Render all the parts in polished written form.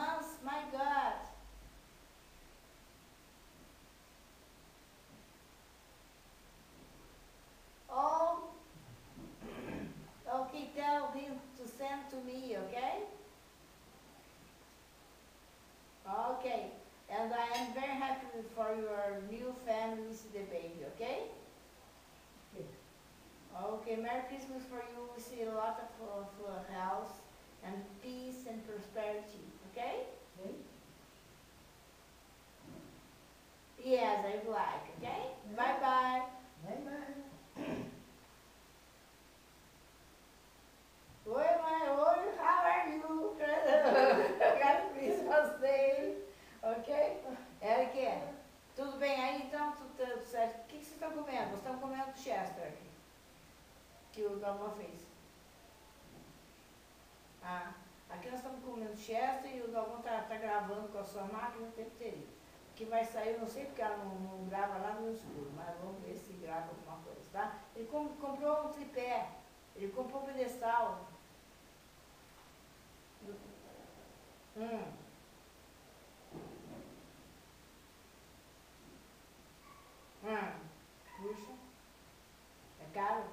months, my God. Oh, okay, tell him to send to me, okay? Okay, and I am very happy for your new family with the baby, okay? Okay, Merry Christmas for you. We see a lot of health and peace and prosperity, okay? Okay. Yes, I would like, okay? Yeah. Bye-bye. Bye-bye. Oi, mãe, oi, how are you? Happy Christmas Day, ok? Eric, tudo bem aí então? Tudo certo? O que vocês estão comendo? Vocês estão comendo Chester aqui, que o Dalma fez. Ah, aqui nós estamos comendo Chester e o Dalma tá gravando com a sua máquina o tempo inteiro. Que vai sair, eu não sei porque ela não grava lá no escuro, mas vamos ver se grava alguma coisa, tá? Ele comprou um tripé, ele comprou um pedestal. Puxa, é caro?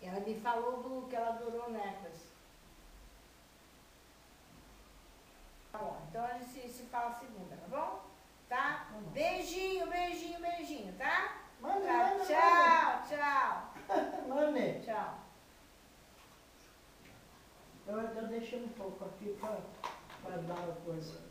Ela me falou que ela adorou necklace. Tá bom, então a gente se fala segunda, tá bom? Tá? Beijinho, beijinho, beijinho, tá? Mane, Tá, mane, tchau, tchau. Mane. Tchau. Eu deixei um pouco aqui para dar a coisa.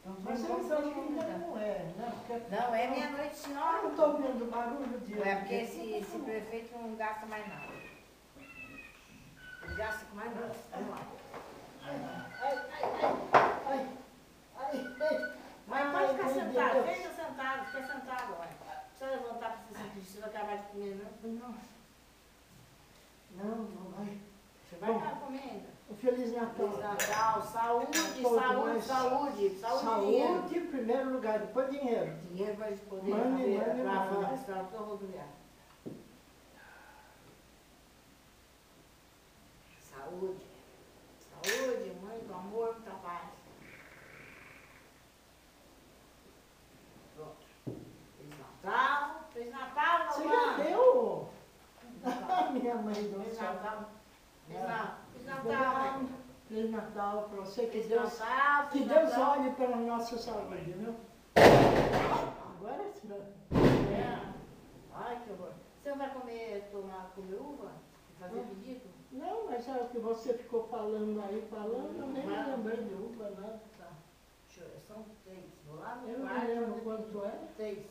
Mas eu acho que ainda não é, né? Porque Não, é meia-noite eu não nove. estou ouvindo barulho de... É porque esse prefeito não gasta mais nada. Ele gasta com mais nada. Vamos lá. Mas pode ficar sentado, fica sentado, olha. Não precisa levantar para você sentir, você vai acabar de comer, não? Não, vai. Você vai acabar comendo. Feliz Natal. Feliz Natal, saúde, Todo saúde, mais. saúde, saúde, dinheiro. Saúde em primeiro lugar, depois dinheiro. Dinheiro vai poder Mane, fazer mane, para mane. a estrada toda rodoviária. Saúde, saúde, muito amor, muita paz. Pronto. Feliz Natal, Você mamãe. já deu? Minha mãe do Feliz céu. Natal. Feliz Natal. Feliz Natal para você, que Feliz Deus, Natal. que Feliz Deus Natal. olhe pela nossa saúde, viu? Agora sim. É. Ai, que horror. Você não vai comer uva? Fazer pedido? Não, mas é o que você ficou falando aí, eu nem me lembrei de uva, nada. Tá. Deixa eu ver, são 3. Vou lá no Eu não quarto me lembro fazer quanto pedido. é. 3.